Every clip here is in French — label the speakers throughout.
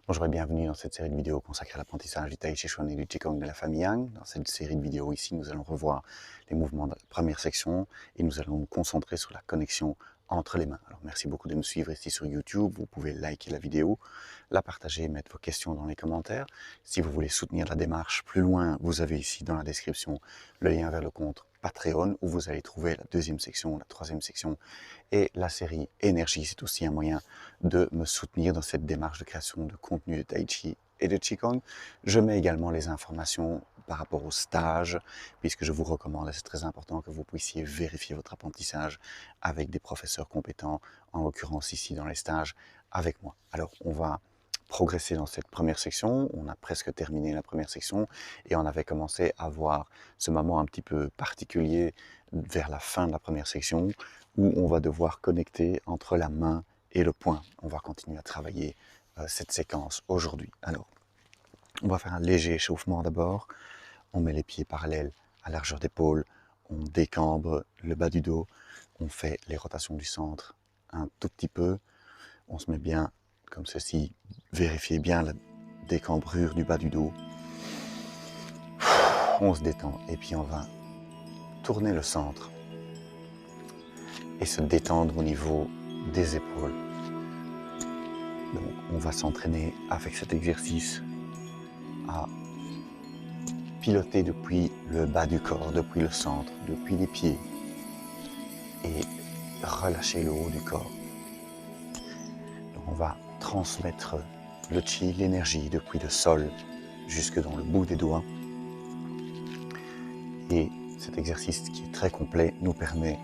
Speaker 1: Bonjour et bienvenue dans cette série de vidéos consacrée à l'apprentissage du Tai Chi Chuan et du Qigong de la famille Yang. Dans cette série de vidéos ici, nous allons revoir les mouvements de la première section et nous allons nous concentrer sur la connexion entre les mains. Alors merci beaucoup de me suivre ici sur YouTube, vous pouvez liker la vidéo, la partager, mettre vos questions dans les commentaires. Si vous voulez soutenir la démarche plus loin, vous avez ici dans la description le lien vers le compte Patreon où vous allez trouver la deuxième section, la troisième section et la série Énergie. C'est aussi un moyen de me soutenir dans cette démarche de création de contenu de Tai Chi et de Qigong. Je mets également les informations par rapport au stage, puisque je vous recommande, et c'est très important, que vous puissiez vérifier votre apprentissage avec des professeurs compétents, en l'occurrence ici dans les stages, avec moi. Alors, on va progresser dans cette première section. On a presque terminé la première section et on avait commencé à voir ce moment un petit peu particulier vers la fin de la première section où on va devoir connecter entre la main et le poing. On va continuer à travailler cette séquence aujourd'hui. Alors, on va faire un léger échauffement d'abord. On met les pieds parallèles à largeur d'épaule. On décambre le bas du dos. On fait les rotations du centre un tout petit peu. On se met bien comme ceci. Vérifiez bien la décambrure du bas du dos. On se détend et puis on va tourner le centre et se détendre au niveau des épaules. Donc on va s'entraîner avec cet exercice à piloter depuis le bas du corps, depuis le centre, depuis les pieds et relâcher le haut du corps. Donc on va transmettre le chi, l'énergie depuis le sol jusque dans le bout des doigts. Et cet exercice qui est très complet nous permet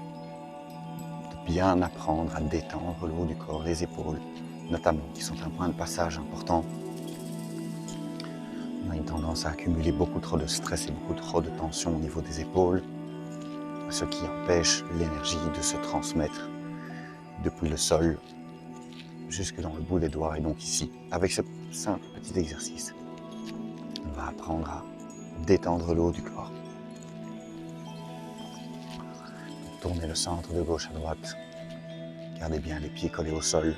Speaker 1: de bien apprendre à détendre le haut du corps, les épaules notamment, qui sont un point de passage important. On a une tendance à accumuler beaucoup trop de stress et beaucoup trop de tension au niveau des épaules, ce qui empêche l'énergie de se transmettre depuis le sol jusque dans le bout des doigts. Et donc ici, avec ce simple petit exercice, on va apprendre à détendre le haut du corps. Tournez le centre de gauche à droite. Gardez bien les pieds collés au sol.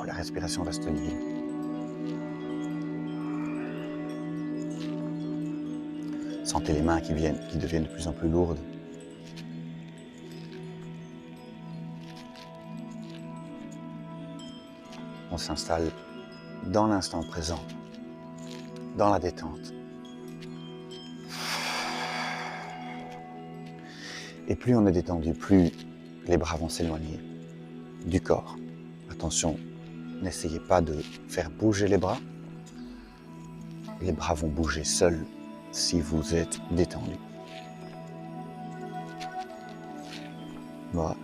Speaker 1: La respiration reste libre. Sentez les mains qui deviennent de plus en plus lourdes. On s'installe dans l'instant présent, dans la détente. Et plus on est détendu, plus les bras vont s'éloigner du corps. Attention, n'essayez pas de faire bouger les bras. Les bras vont bouger seuls si vous êtes détendu. Voilà.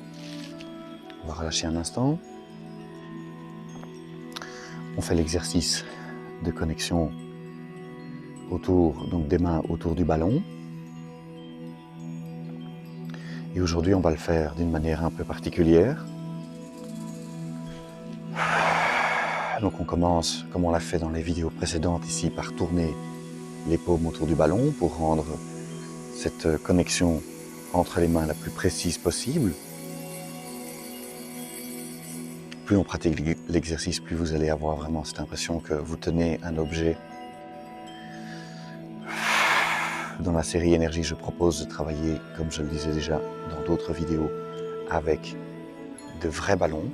Speaker 1: On va relâcher un instant. On fait l'exercice de connexion autour, donc des mains autour du ballon. Et aujourd'hui, on va le faire d'une manière un peu particulière. Donc on commence, comme on l'a fait dans les vidéos précédentes ici, par tourner les paumes autour du ballon pour rendre cette connexion entre les mains la plus précise possible. Plus on pratique l'exercice, plus vous allez avoir vraiment cette impression que vous tenez un objet. Dans la série Énergie, je propose de travailler, comme je le disais déjà dans d'autres vidéos, avec de vrais ballons.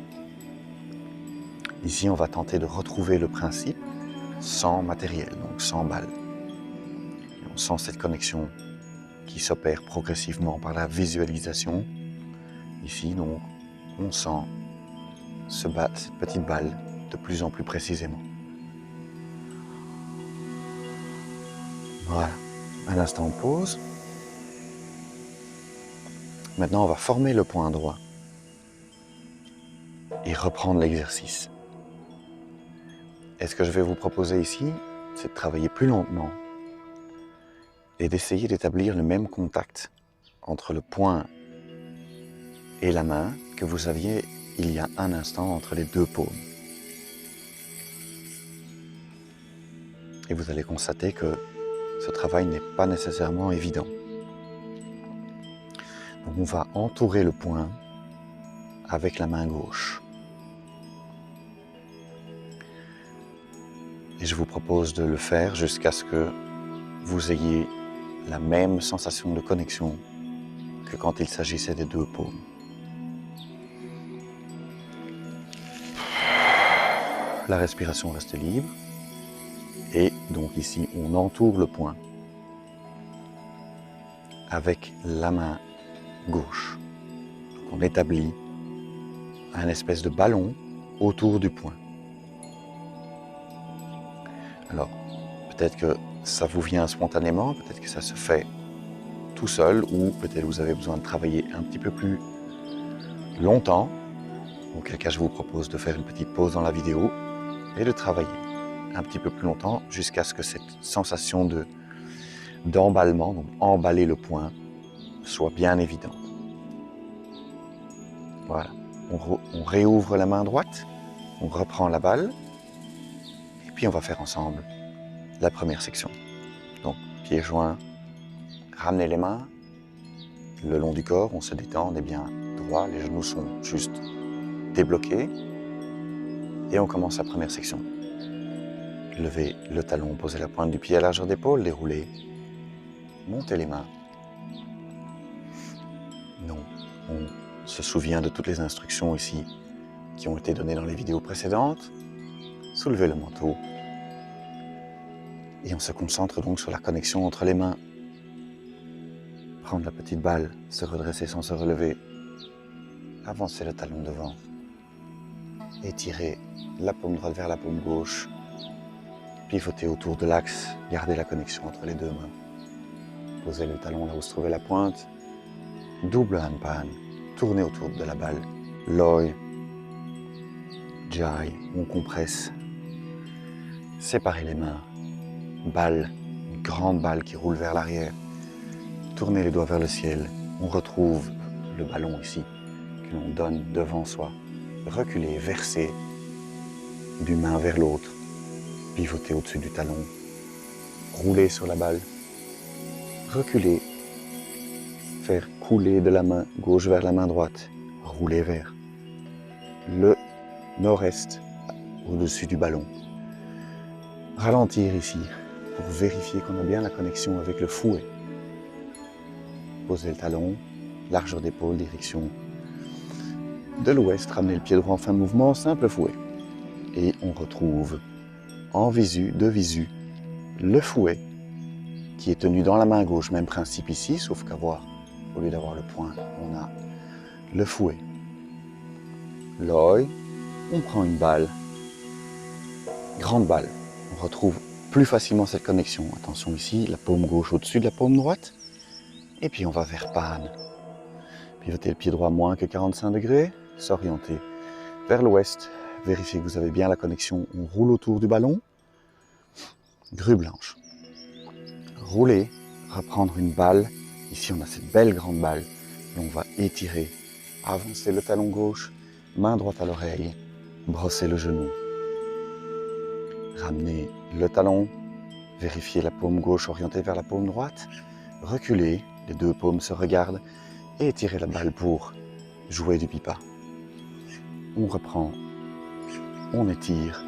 Speaker 1: Ici, on va tenter de retrouver le principe sans matériel, donc sans balles. Et on sent cette connexion qui s'opère progressivement par la visualisation. Ici, donc, on sent cette petite balle de plus en plus précisément. Voilà. Un instant, on pause. Maintenant, on va former le poing droit et reprendre l'exercice. Et ce que je vais vous proposer ici, c'est de travailler plus lentement et d'essayer d'établir le même contact entre le poing et la main que vous aviez il y a un instant entre les deux paumes. Et vous allez constater que ce travail n'est pas nécessairement évident. Donc on va entourer le poing avec la main gauche. Et je vous propose de le faire jusqu'à ce que vous ayez la même sensation de connexion que quand il s'agissait des deux paumes. La respiration reste libre. Et donc ici, on entoure le poing avec la main gauche. Donc on établit un espèce de ballon autour du poing. Alors, peut-être que ça vous vient spontanément, peut-être que ça se fait tout seul, ou peut-être vous avez besoin de travailler un petit peu plus longtemps. Auquel cas, je vous propose de faire une petite pause dans la vidéo et de travailler un petit peu plus longtemps jusqu'à ce que cette sensation d'emballement, donc emballer le poing, soit bien évidente. Voilà. On réouvre la main droite, on reprend la balle, et puis on va faire ensemble la première section. Donc, pieds joints, ramenez les mains le long du corps, on se détend, on est bien droit, les genoux sont juste débloqués, et on commence la première section. Levez le talon, posez la pointe du pied à largeur d'épaule, déroulez, montez les mains. Non, on se souvient de toutes les instructions ici qui ont été données dans les vidéos précédentes. Soulevez le manteau. Et on se concentre donc sur la connexion entre les mains. Prendre la petite balle, se redresser sans se relever. Avancer le talon devant. Étirer la paume droite vers la paume gauche. Pivoter autour de l'axe. Garder la connexion entre les deux mains. Posez le talon là où se trouvait la pointe. Double handpan. Tournez autour de la balle. Loi. Jai. On compresse. Séparez les mains. Balle. Une grande balle qui roule vers l'arrière. Tournez les doigts vers le ciel. On retrouve le ballon ici que l'on donne devant soi. Reculez, versez d'une main vers l'autre. Pivotez au-dessus du talon. Roulez sur la balle. Reculez. Faire couler de la main gauche vers la main droite. Rouler vers le nord-est au-dessus du ballon. Ralentir ici pour vérifier qu'on a bien la connexion avec le fouet. Posez le talon, largeur d'épaule, direction de l'ouest. Ramenez le pied droit en fin de mouvement, simple fouet. Et on retrouve en visu, de visu, le fouet qui est tenu dans la main gauche. Même principe ici, sauf au lieu d'avoir le poing, on a le fouet. Loi, on prend une balle, grande balle. On retrouve plus facilement cette connexion. Attention ici, la paume gauche au-dessus de la paume droite. Et puis on va vers pan. Pivotez le pied droit moins que 45 degrés. S'orienter vers l'ouest. Vérifiez que vous avez bien la connexion. On roule autour du ballon. Grue blanche. Rouler, reprendre une balle. Ici on a cette belle grande balle. Et on va étirer. Avancer le talon gauche. Main droite à l'oreille. Brosser le genou. Ramenez le talon. Vérifiez la paume gauche orientée vers la paume droite. Reculez. Les deux paumes se regardent et étirez la balle pour jouer du pipa. On reprend, on étire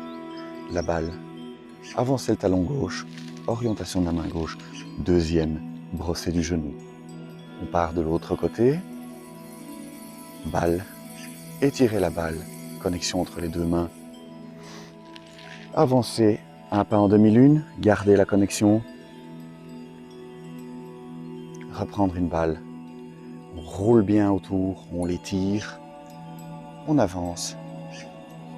Speaker 1: la balle, avancez le talon gauche, orientation de la main gauche, deuxième, brosser du genou. On part de l'autre côté, balle, étirez la balle, connexion entre les deux mains. Avancez un pas en demi-lune, gardez la connexion. Reprendre une balle, on roule bien autour, on l'étire, on avance,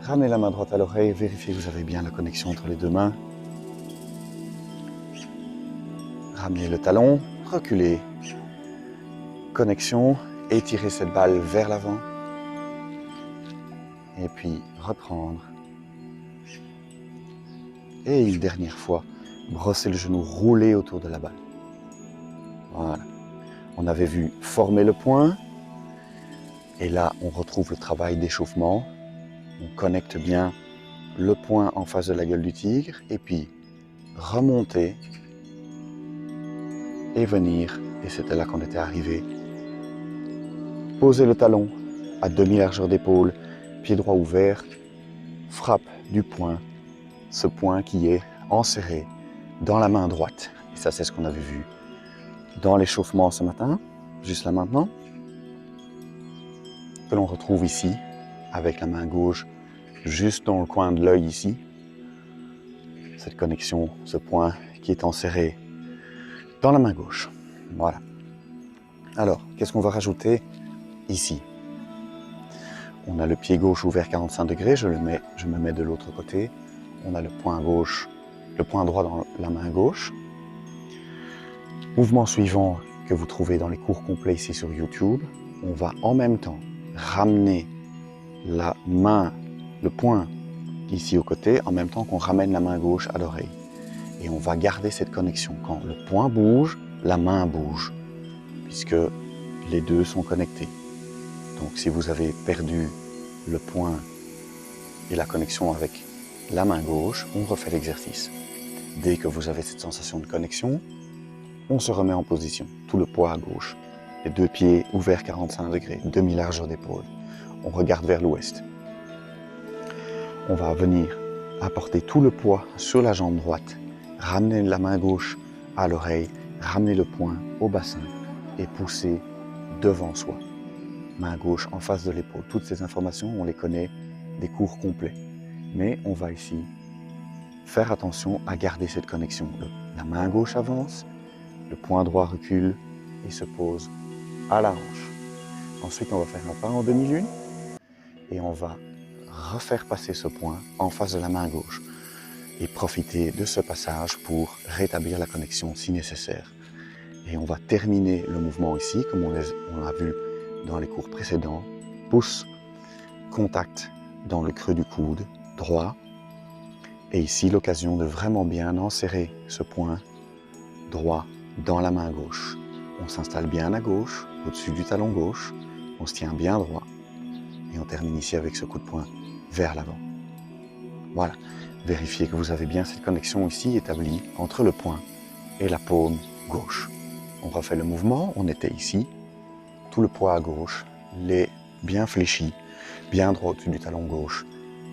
Speaker 1: ramenez la main droite à l'oreille, vérifiez que vous avez bien la connexion entre les deux mains, ramenez le talon, reculez, connexion, étirez cette balle vers l'avant, et puis reprendre, et une dernière fois, brosser le genou, rouler autour de la balle. Voilà. On avait vu former le poing. Et là, on retrouve le travail d'échauffement. On connecte bien le poing en face de la gueule du tigre. Et puis, remonter et venir. Et c'était là qu'on était arrivé. Poser le talon, à demi-largeur d'épaule, pied droit ouvert, frappe du poing, ce poing qui est enserré dans la main droite. Et ça, c'est ce qu'on avait vu dans l'échauffement ce matin, juste là maintenant, que l'on retrouve ici, avec la main gauche, juste dans le coin de l'œil ici. Cette connexion, ce point qui est enserré dans la main gauche. Voilà. Alors, qu'est-ce qu'on va rajouter ici? On a le pied gauche ouvert 45 degrés, je me mets de l'autre côté. On a le poing gauche, le poing droit dans la main gauche. Mouvement suivant que vous trouvez dans les cours complets ici sur YouTube. On va en même temps ramener la main, le poing ici au côté, en même temps qu'on ramène la main gauche à l'oreille. Et on va garder cette connexion. Quand le poing bouge, la main bouge, puisque les deux sont connectés. Donc si vous avez perdu le poing et la connexion avec la main gauche, on refait l'exercice. Dès que vous avez cette sensation de connexion, on se remet en position, tout le poids à gauche. Les deux pieds ouverts 45 degrés, demi-largeur d'épaule. On regarde vers l'ouest. On va venir apporter tout le poids sur la jambe droite, ramener la main gauche à l'oreille, ramener le poing au bassin et pousser devant soi. Main gauche en face de l'épaule. Toutes ces informations, on les connaît des cours complets. Mais on va ici faire attention à garder cette connexion. La main gauche avance, le poing droit recule et se pose à la hanche. Ensuite, on va faire un pas en demi-lune et on va refaire passer ce poing en face de la main gauche et profiter de ce passage pour rétablir la connexion si nécessaire. Et on va terminer le mouvement ici, comme on l'a vu dans les cours précédents. Pouce, contact dans le creux du coude droit. Et ici, l'occasion de vraiment bien enserrer ce poing droit dans la main gauche. On s'installe bien à gauche, au-dessus du talon gauche. On se tient bien droit. Et on termine ici avec ce coup de poing vers l'avant. Voilà. Vérifiez que vous avez bien cette connexion ici établie entre le poing et la paume gauche. On refait le mouvement. On était ici. Tout le poids à gauche, les bien fléchis, bien droit au-dessus du talon gauche.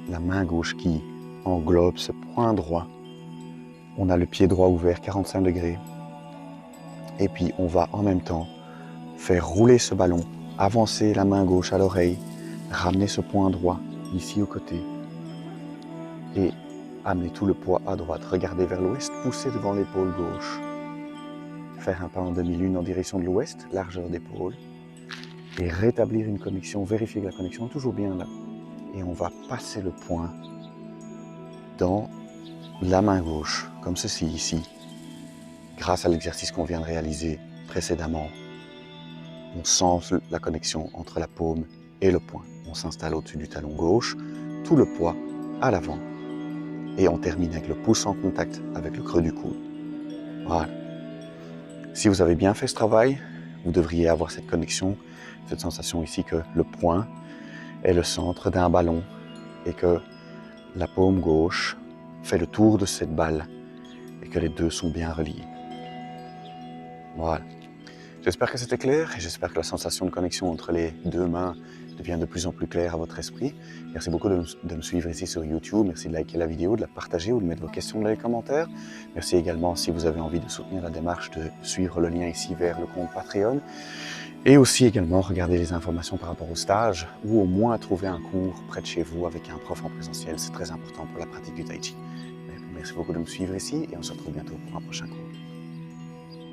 Speaker 1: La main gauche qui englobe ce point droit. On a le pied droit ouvert 45 degrés. Et puis on va en même temps faire rouler ce ballon, avancer la main gauche à l'oreille, ramener ce point droit ici au côté et amener tout le poids à droite. Regardez vers l'ouest, pousser devant l'épaule gauche. Faire un pas en demi-lune en direction de l'ouest, largeur d'épaule. Et rétablir une connexion, vérifier que la connexion est toujours bien là. Et on va passer le poing dans la main gauche, comme ceci ici. Grâce à l'exercice qu'on vient de réaliser précédemment, on sent la connexion entre la paume et le poing. On s'installe au-dessus du talon gauche, tout le poids à l'avant. Et on termine avec le pouce en contact avec le creux du coude. Voilà. Si vous avez bien fait ce travail, vous devriez avoir cette connexion, cette sensation ici que le poing est le centre d'un ballon et que la paume gauche fait le tour de cette balle et que les deux sont bien reliés. Voilà. J'espère que c'était clair et j'espère que la sensation de connexion entre les deux mains devient de plus en plus claire à votre esprit. Merci beaucoup de me suivre ici sur YouTube. Merci de liker la vidéo, de la partager ou de mettre vos questions dans les commentaires. Merci également si vous avez envie de soutenir la démarche de suivre le lien ici vers le compte Patreon. Et aussi également regarder les informations par rapport au stage ou au moins trouver un cours près de chez vous avec un prof en présentiel. C'est très important pour la pratique du Tai Chi. Merci beaucoup de me suivre ici et on se retrouve bientôt pour un prochain cours.